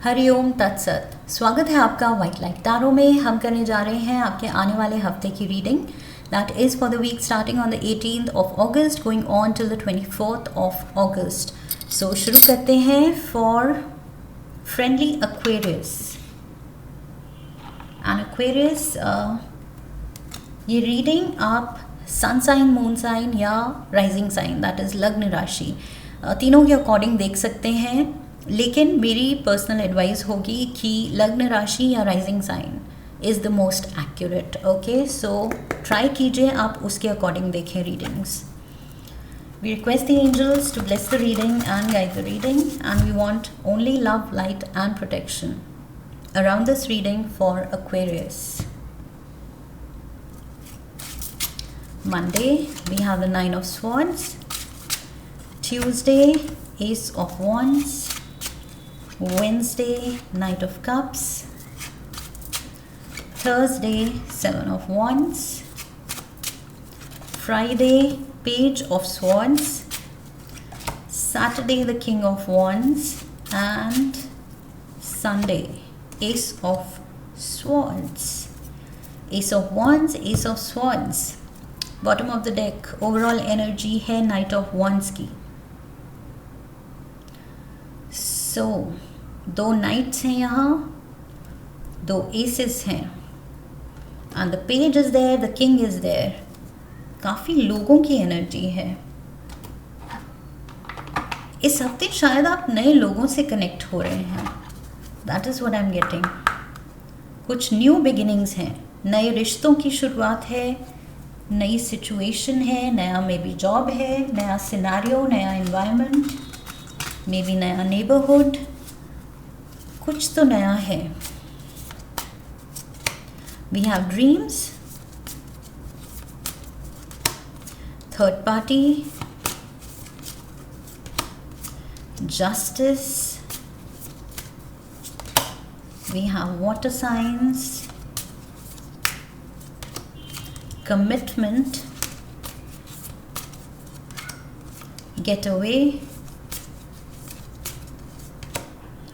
हरिओम तत्सत। स्वागत है आपका व्हाइट लाइट टैरो में। हम करने जा रहे हैं आपके आने वाले हफ्ते की reading that is for the week starting on the 18th of August going on till the 24th of August। So शुरू करते हैं for friendly Aquarius and Aquarius. ये रीडिंग आप सन साइन, मून साइन या राइजिंग साइन दैट इज़ लग्न राशि तीनों के अकॉर्डिंग देख सकते हैं, लेकिन मेरी पर्सनल एडवाइस होगी कि लग्न राशि या rising sign is the most accurate. Okay, so try कीजिए आप उसके अकॉर्डिंग देखें readings. We request the angels to bless the reading and guide the reading and we want only love, light and protection around this reading for Aquarius. Monday we have the Nine of Swords, Tuesday Ace of Wands, Wednesday Knight of Cups, Thursday Seven of Wands, Friday Page of Swords, Saturday the King of Wands, and Sunday Ace of Swords. Ace of Wands, Ace of Swords. Bottom of the deck overall energy है Knight of Wands की। So दो Knights हैं यहाँ, दो Aces हैं and the Page is there, the King is there। काफ़ी लोगों की एनर्जी है इस हफ्ते। शायद आप नए लोगों से कनेक्ट हो रहे हैं, that is what I am getting. कुछ न्यू बिगिनिंग्स हैं, नए रिश्तों की शुरुआत है, नई सिचुएशन है, नया मे बी जॉब है, नया सिनेरियो, नया एनवायरनमेंट, मे बी नया नेबरहुड, कुछ तो नया है। We have dreams, third party, justice, we have water signs, commitment, getaway,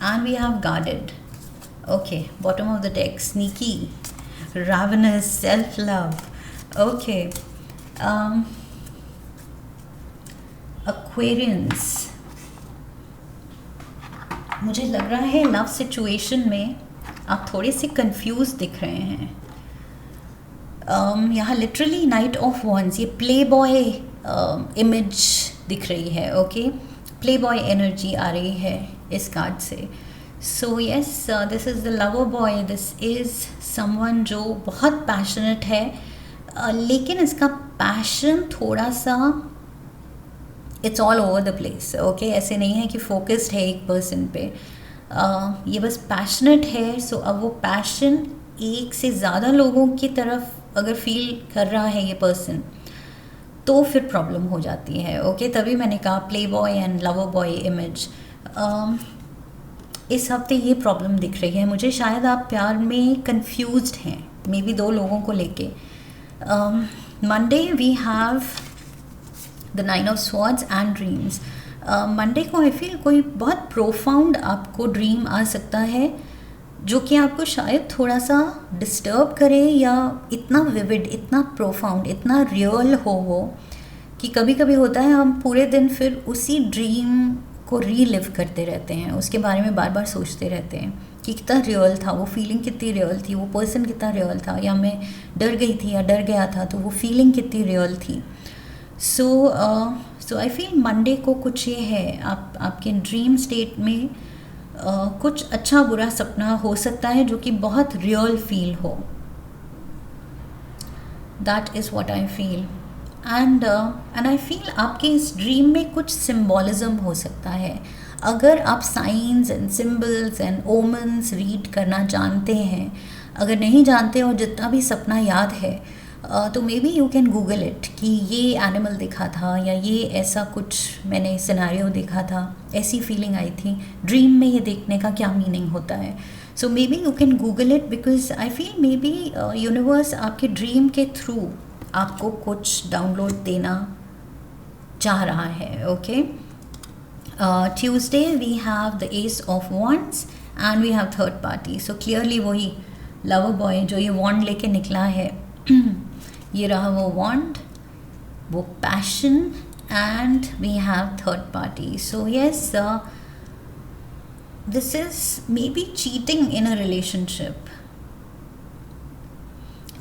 and we have guarded. Okay, bottom of the deck, sneaky, ravenous, self-love. Okay, Aquarians, मुझे लग रहा है लव सिचुएशन में आप थोड़े से कंफ्यूज दिख रहे हैं। यहाँ लिटरली नाइट ऑफ वॉन्ड्स, ये प्ले बॉय इमेज दिख रही है। ओके, प्ले बॉय एनर्जी आ रही है इस कार्ड से। So yes, this is the lover boy, this is someone जो बहुत पैशनेट है, लेकिन इसका पैशन थोड़ा सा it's all over the place. Okay, ऐसे नहीं है कि फोकस्ड है एक पर्सन पे, ये बस पैशनेट है। सो अब वो पैशन एक से ज़्यादा लोगों की तरफ अगर फील कर रहा है ये पर्सन, तो फिर प्रॉब्लम हो जाती है। ओके, तभी मैंने कहा play boy and lover boy image. इस हफ्ते ये प्रॉब्लम दिख रही है मुझे। शायद आप प्यार में कंफ्यूज्ड हैं, मे बी दो लोगों को लेके। Monday we have the nine of swords and dreams. Monday को आई फील कोई बहुत प्रोफाउंड आपको ड्रीम आ सकता है जो कि आपको शायद थोड़ा सा डिस्टर्ब करे, या इतना विविड, इतना प्रोफाउंड, इतना रियल हो वो कि कभी कभी होता है हम पूरे दिन फिर उसी ड्रीम को रीलिव करते रहते हैं, उसके बारे में बार बार सोचते रहते हैं कि कितना रियल था वो, फीलिंग कितनी रियल थी, वो पर्सन कितना रियल था, या मैं डर गई थी या डर गया था तो वो फीलिंग कितनी रियल थी। सो आई फील मंडे को कुछ ये है, आपके ड्रीम स्टेट में कुछ अच्छा बुरा सपना हो सकता है जो कि बहुत रियल फील हो। That is what I feel. And I feel आपके इस ड्रीम में कुछ सिम्बॉलिज्म हो सकता है। अगर आप science and symbols and omens read करना जानते हैं, अगर नहीं जानते और जितना भी सपना याद है, तो may be you can Google it कि ये एनिमल दिखा था, या ये ऐसा कुछ मैंने सिनेरियो देखा था, ऐसी फीलिंग आई थी ड्रीम में, ये देखने का क्या मीनिंग होता है। So maybe you can Google it, because I feel maybe universe आपके ड्रीम के थ्रू आपको कुछ डाउनलोड देना चाह रहा है। Okay, Tuesday we have the Ace of Wands and we have third party. So clearly वही lover boy जो ये wand लेके निकला है ये रहा वो wand, वो passion, and we have third party. So yes, this is maybe cheating in a relationship.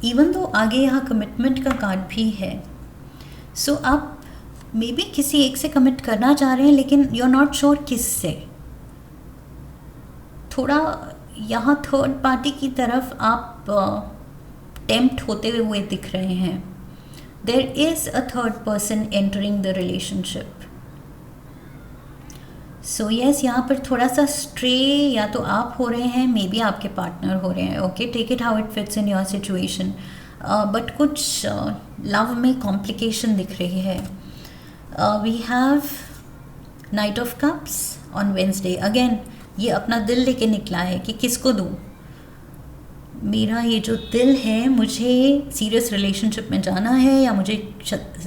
Even though आगे यहाँ commitment का कार्ड भी है. So आप मे बी किसी एक से कमिट करना चाह रहे हैं लेकिन यू आर नॉट श्योर किस से. थोड़ा यहाँ थर्ड पार्टी की तरफ आप टेम्प्ट होते हुए दिख रहे हैं. There is a third person entering the relationship. So yes, यहाँ पर थोड़ा सा स्ट्रे या तो आप हो रहे हैं, मे बी आपके पार्टनर हो रहे हैं. Okay, take it how it fits in your situation. But कुछ लव में कॉम्प्लिकेशन दिख रही है. We have Knight of Cups on Wednesday. Again, ये अपना दिल लेके निकला है कि किसको दूँ. मेरा ये जो दिल है, मुझे सीरियस रिलेशनशिप में जाना है या मुझे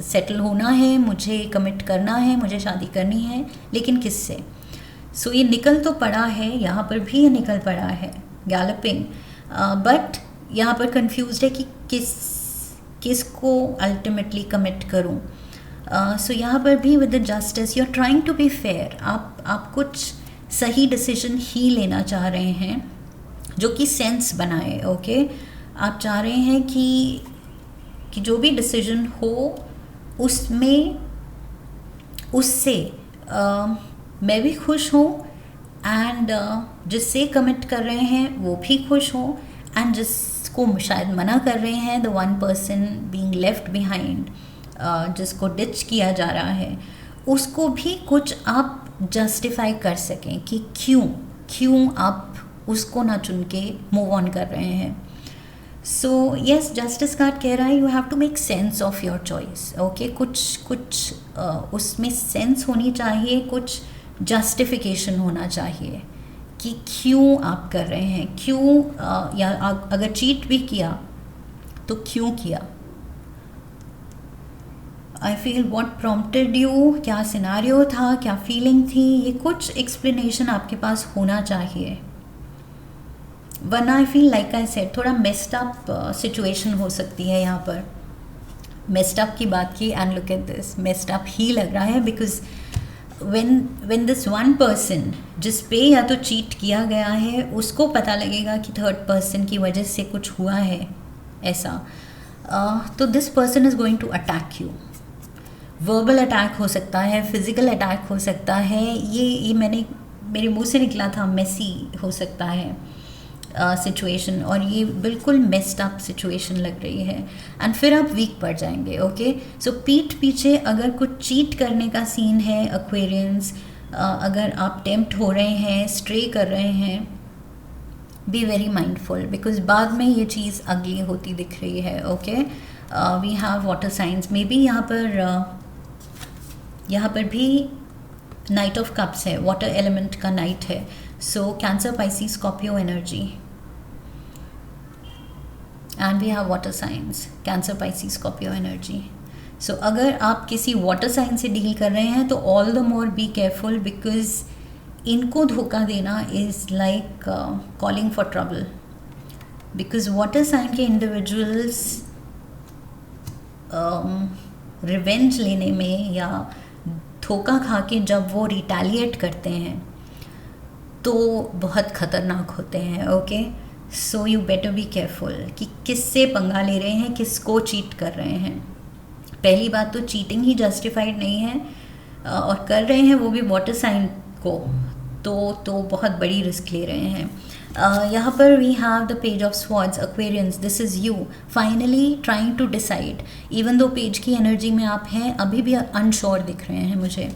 सेटल होना है, मुझे कमिट करना है, मुझे शादी करनी है, लेकिन किससे. सो ये निकल तो पड़ा है, यहाँ पर भी ये निकल पड़ा है गैलपिंग. बट यहाँ पर कंफ्यूज्ड है कि किसको अल्टीमेटली कमिट करूँ. सो यहाँ पर भी with the justice you are trying to be fair. आप कुछ सही डिसीजन ही लेना चाह रहे हैं जो कि सेंस बनाए. ओके, आप चाह रहे हैं कि जो भी डिसीजन हो उसमें उससे मैं भी खुश हूँ एंड जिससे कमिट कर रहे हैं वो भी खुश हो, एंड जिसको शायद मना कर रहे हैं, the one person being left behind, जिसको डिच किया जा रहा है, उसको भी कुछ आप जस्टिफाई कर सकें कि क्यों आप उसको ना चुन के मूव ऑन कर रहे हैं. सो यस, जस्टिस कार्ड कह रहा है you have to make sense of your choice. Okay, कुछ उसमें सेंस होनी चाहिए, कुछ जस्टिफिकेशन होना चाहिए कि क्यों आप कर रहे हैं, क्यों या अगर चीट भी किया तो क्यों किया. I feel what prompted you, क्या सिनारियो था, क्या फीलिंग थी, ये कुछ एक्सप्लेनेशन आपके पास होना चाहिए. वरना I feel like I said थोड़ा मेस्ड अप सिचुएशन हो सकती है. यहाँ पर मेस्ड अप की बात की and look at this, messed up ही लग रहा है because when this one person जिस पे या तो चीट किया गया है उसको पता लगेगा कि थर्ड पर्सन की वजह से कुछ हुआ है ऐसा, तो this person is going to attack you. Verbal attack हो सकता है, फिज़िकल अटैक हो सकता है. ये मेरे मुंह से निकला था, मेसी हो सकता है सिचुएशन, और ये बिल्कुल मेस्ड अप सिचुएशन लग रही है. एंड फिर आप वीक पड़ जाएंगे. ओके, सो पीठ पीछे अगर कुछ चीट करने का सीन है एक्वेरियंस, अगर आप टेम्प्ट हो रहे हैं, स्ट्रे कर रहे हैं, बी वेरी माइंडफुल बिकॉज बाद में ये चीज़ अगली होती दिख रही है. Okay, we have water signs. Maybe यहाँ पर भी नाइट ऑफ कप्स है, वाटर एलिमेंट का नाइट है. So Cancer, Pisces, Scorpio energy, and we have water signs, Cancer, Pisces, Scorpio energy. So अगर आप किसी वाटर साइन से डील कर रहे हैं तो all the more be careful because इनको धोखा देना is like calling for trouble. Because water sign के इंडिविजुअल्स रिवेंज लेने में या धोखा खा के जब वो रिटेलिएट करते हैं तो बहुत ख़तरनाक होते हैं. Okay, so you better be careful कि किससे पंगा ले रहे हैं, किसको चीट कर रहे हैं. पहली बात तो चीटिंग ही जस्टिफाइड नहीं है, और कर रहे हैं वो भी वाटर साइन को, तो बहुत बड़ी रिस्क ले रहे हैं. यहाँ पर we have the page of swords, Aquarians, this is you finally trying to decide. Even though page की एनर्जी में आप हैं, अभी भी अनश्योर दिख रहे हैं मुझे,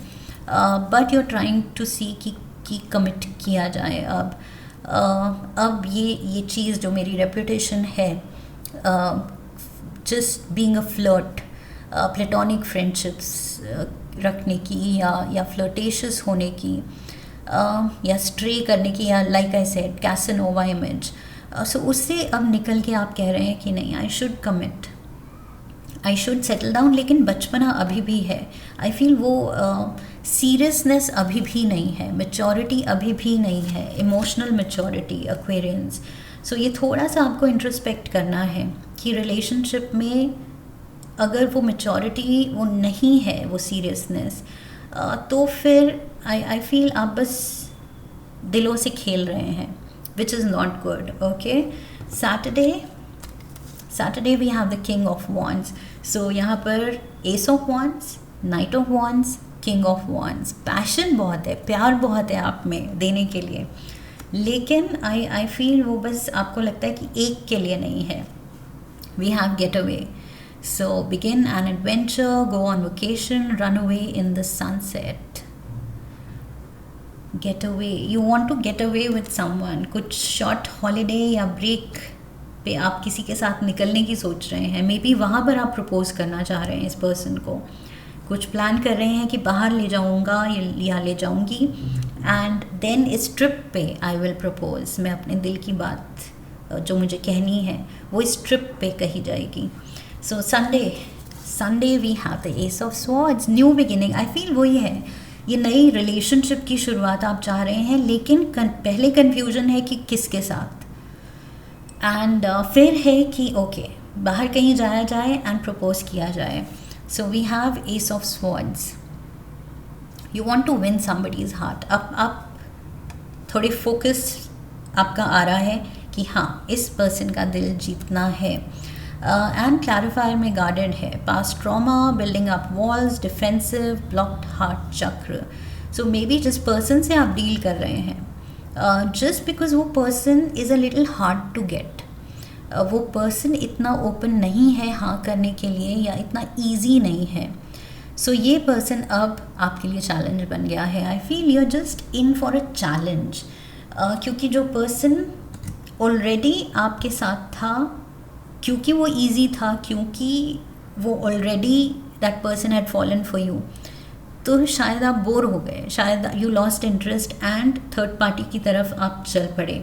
but you are trying to see कि कमिट किया जाए. अब ये चीज़ जो मेरी रेपुटेशन है, just being a flirt, platonic friendships रखने की या फ्लर्टेशियस होने की, या स्ट्रे करने की, या like I said Casanova image. So उससे अब निकल के आप कह रहे हैं कि नहीं, I should commit, I should settle down. लेकिन बचपना अभी भी है. आई फील वो सीरियसनेस अभी भी नहीं है, मेचोरिटी अभी भी नहीं है, इमोशनल मेचोरिटी, एक्वेरियंस। सो ये थोड़ा सा आपको इंट्रोस्पेक्ट करना है कि रिलेशनशिप में अगर वो मेचोरिटी वो नहीं है, वो सीरियसनेस, तो फिर आई फील आप बस दिलों से खेल रहे हैं, which is not good. Okay, Saturday we have the king of wands. So यहाँ पर ace of wands, knight of wands, king of wands. Passion बहुत है, प्यार बहुत है आप में देने के लिए, लेकिन आई फील वो बस आपको लगता है कि एक के लिए नहीं है। We have get away. So begin an adventure, go on vacation, run away in the sunset. Get away. You want to get away with someone. कुछ short holiday या break पे आप किसी के साथ निकलने की सोच रहे हैं। मे बी वहाँ पर आप प्रपोज करना चाह रहे हैं इस पर्सन को। कुछ प्लान कर रहे हैं कि बाहर ले जाऊँगा या ले जाऊँगी, एंड देन इस ट्रिप पे आई विल प्रपोज। मैं अपने दिल की बात जो मुझे कहनी है वो इस ट्रिप पे कही जाएगी। So Sunday we have the ace of swords, new beginning. I feel वही है, ये नई रिलेशनशिप की शुरुआत आप चाह रहे हैं, लेकिन पहले कन्फ्यूजन है कि किसके साथ, एंड फिर है कि ओके बाहर कहीं जाया जाए एंड प्रपोज किया जाए। So we have ace of swords. You want to win somebody's heart. अब आप थोड़े फोकस आपका आ रहा है कि हाँ इस पर्सन का दिल जीतना है। एंड क्लैरिफायर में गार्डेड है, past trauma, building up walls, defensive, blocked heart चक्र। सो मे बी जिस पर्सन से आप डील कर रहे हैं, जस्ट बिकॉज वो person is a little hard to get, वो पर्सन इतना ओपन नहीं है हाँ करने के लिए, या इतना ईजी नहीं है। सो ये पर्सन अब आपके लिए चैलेंज बन गया है। I feel you are just in for a challenge, क्योंकि जो पर्सन ऑलरेडी आपके साथ था, क्योंकि वो इजी था, क्योंकि वो already that person had fallen for you, तो शायद आप बोर हो गए, शायद you lost interest and third party की तरफ आप चल पड़े।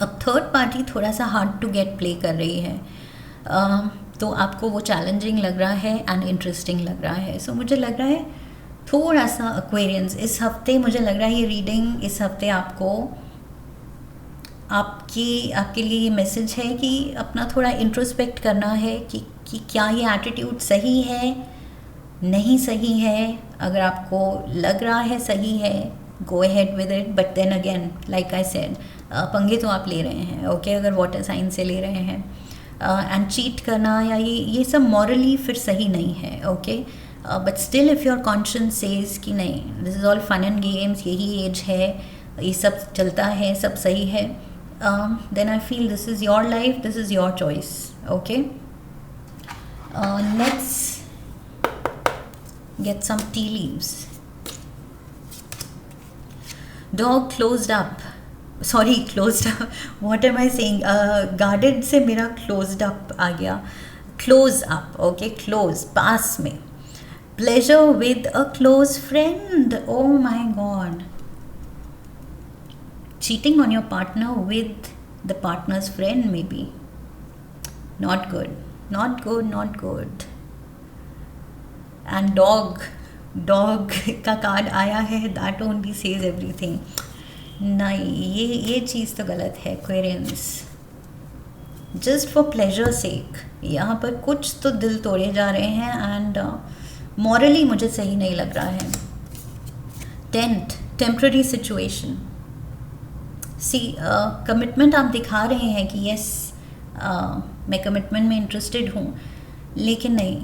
अब थर्ड पार्टी थोड़ा सा हार्ड टू गेट प्ले कर रही है, तो आपको वो चैलेंजिंग लग रहा है एंड इंटरेस्टिंग लग रहा है। सो मुझे लग रहा है थोड़ा सा एक्वेरियंस इस हफ्ते, मुझे लग रहा है ये रीडिंग इस हफ्ते आपको आपके लिए ये मैसेज है कि अपना थोड़ा इंट्रोस्पेक्ट करना है कि क्या ये एटीट्यूड सही है, नहीं सही है। अगर आपको लग रहा है सही है, go ahead with it, but then again like I said, पंगे तो आप ले रहे हैं। ओके, अगर वाटर साइन से ले रहे हैं, एंड चीट करना या ये सब मॉरली फिर सही नहीं है। Okay, but still if your conscience says कि नहीं, this is all fun and games, यही एज है, ये सब चलता है, सब सही है, then I feel this is your life, this is your choice. Okay, let's get some tea leaves. Dog closed up, sorry closed up, what am I saying, guarded से मेरा closed up आ गया, close up. Okay, close, पास में, pleasure with a close friend. Oh my god, cheating on your partner with the partner's friend, maybe. Not good, not good, not good. And dog का card आया है, that only says everything. नहीं, ये चीज़ तो गलत है Aquarians. Just for pleasure sake, यहाँ पर कुछ तो दिल तोड़े जा रहे हैं, एंड morally मुझे सही नहीं लग रहा है। 10th, temporary situation. सी कमिटमेंट आप दिखा रहे हैं कि यस मैं कमिटमेंट में इंटरेस्टेड हूँ, लेकिन नहीं,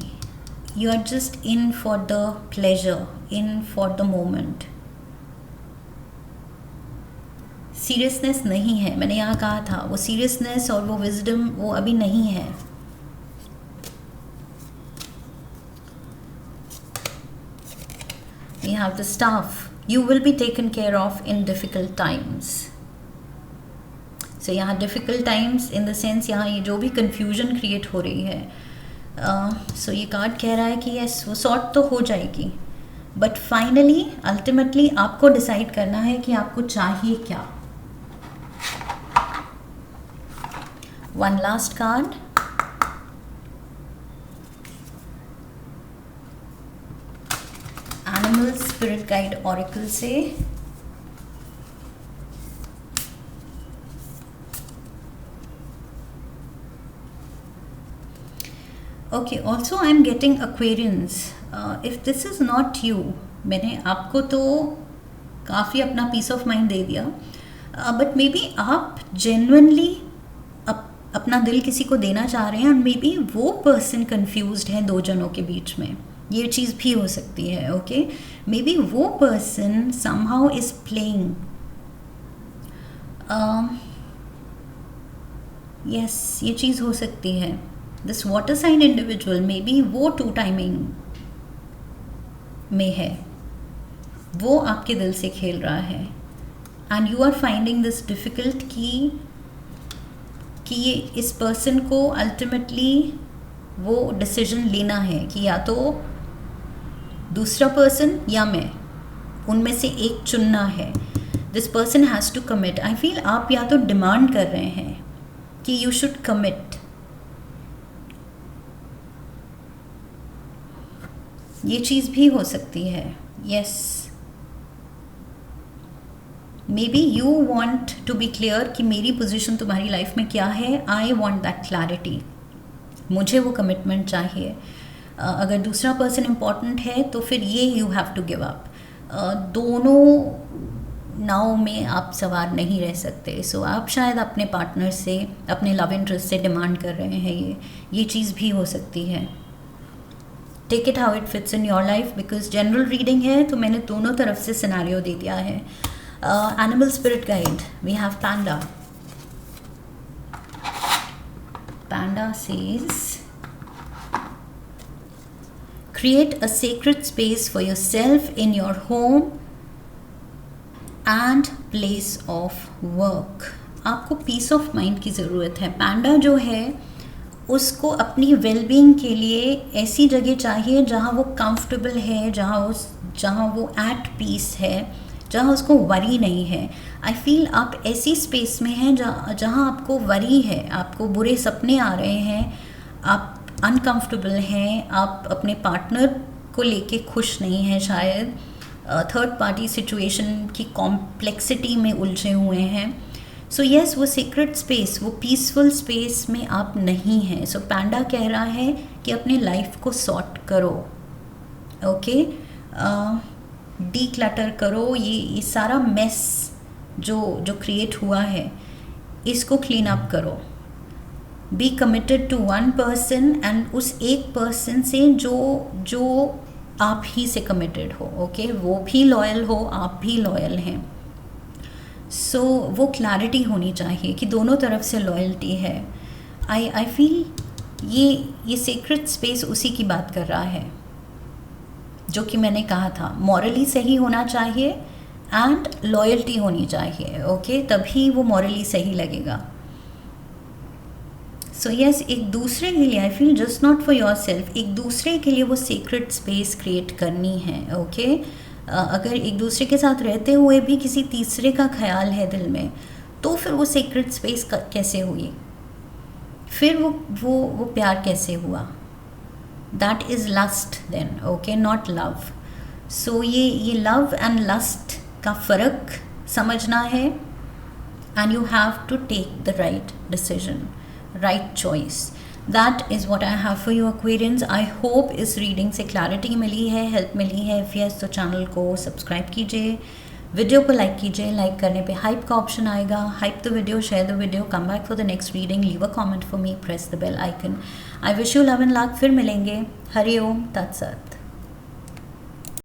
you are just in for the pleasure, in for the moment. Seriousness नहीं है, मैंने यहाँ कहा था, वो सीरियसनेस और वो विजडम वो अभी नहीं है। You have the staff. You will be taken care of in difficult times. सो यहाँ difficult times in the sense, यहाँ ये जो भी कन्फ्यूजन क्रिएट हो रही है, सो ये कार्ड कह रहा है कि यस वो सॉर्ट तो हो जाएगी, बट फाइनली अल्टीमेटली आपको डिसाइड करना है कि आपको चाहिए क्या। One last card, animal spirit guide oracle से। Okay, also I am getting Aquarians. If this is not you, मैंने आपको तो काफ़ी अपना पीस ऑफ माइंड दे दिया, बट मे बी आप जेन्युइनली अपना दिल किसी को देना चाह रहे हैं, एंड मे बी वो पर्सन कंफ्यूज्ड है दो जनों के बीच में। ये चीज़ भी हो सकती है। ओके, मे बी वो person somehow is playing, yes, ये चीज़ हो सकती है। This water sign individual, maybe वो टू टाइमिंग में है, वो आपके दिल से खेल रहा है, and you are finding this difficult कि ये इस पर्सन को अल्टीमेटली वो डिसीजन लेना है कि या तो दूसरा पर्सन या मैं, उनमें से एक चुनना है। This person has to commit. I feel आप या तो डिमांड कर रहे हैं कि यू शुड कमिट। ये चीज़ भी हो सकती है। Yes, maybe you want to be clear कि मेरी पोजिशन तुम्हारी लाइफ में क्या है। आई वॉन्ट दैट क्लैरिटी, मुझे वो कमिटमेंट चाहिए। अगर दूसरा पर्सन इम्पॉर्टेंट है तो फिर ये you have to give up. दोनों नाव में आप सवार नहीं रह सकते। सो आप शायद अपने पार्टनर से, अपने लव इंटरेस्ट से डिमांड कर रहे हैं ये चीज़ भी हो सकती है। Take it how it fits in your life, because general reading है तो मैंने दोनों तरफ से सिनेरियो दे दिया है। Animal spirit guide, we have Panda. Panda says, create a sacred space for yourself in your home and place of work. आपको piece of mind की ज़रूरत है। पैंडा जो है उसको अपनी वेलबींग के लिए ऐसी जगह चाहिए जहाँ वो कंफर्टेबल है, जहाँ वो एट पीस है, जहाँ उसको वरी नहीं है। आई फील आप ऐसी स्पेस में हैं जहाँ आपको वरी है, आपको बुरे सपने आ रहे हैं, आप अनकंफर्टेबल हैं, आप अपने पार्टनर को लेके खुश नहीं हैं, शायद थर्ड पार्टी सिचुएशन की कॉम्प्लेक्सिटी में उलझे हुए हैं। सो यस, वो सीक्रेट स्पेस, वो पीसफुल स्पेस में आप नहीं हैं। सो पैंडा कह रहा है कि अपने लाइफ को सॉर्ट करो। ओके, डीक्लटर करो, ये सारा मेस जो क्रिएट हुआ है इसको क्लीन अप करो। Be committed to one person, and उस एक पर्सन से जो आप ही से कमिटेड हो। ओके, वो भी लॉयल हो, आप भी लॉयल हैं। सो वो क्लैरिटी होनी चाहिए कि दोनों तरफ से लॉयल्टी है। आई फील ये सीक्रेट स्पेस उसी की बात कर रहा है जो कि मैंने कहा था, मॉरली सही होना चाहिए एंड लॉयल्टी होनी चाहिए। ओके, तभी वो मॉरली सही लगेगा। सो यस, एक दूसरे के लिए, I feel just not for your self, एक दूसरे के लिए वो सीक्रेट स्पेस क्रिएट करनी है। ओके, अगर एक दूसरे के साथ रहते हुए भी किसी तीसरे का ख्याल है दिल में, तो फिर वो सीक्रेट स्पेस कैसे हुई, फिर वो प्यार कैसे हुआ? That is lust then, okay, not love. So ये लव एंड लस्ट का फ़र्क समझना है, and you have to take the right decision, right choice. That is what I have for you Aquarians. I hope इस reading से clarity मिली है, help मिली है। इफ़ यस, तो चैनल को सब्सक्राइब कीजिए, वीडियो को लाइक कीजिए। लाइक करने पे हाइप का ऑप्शन आएगा। Hype the video, share the video, come back for the next reading, leave a comment for me, press the bell icon. I wish you love and luck. फिर मिलेंगे। हरि ओम तत्सत।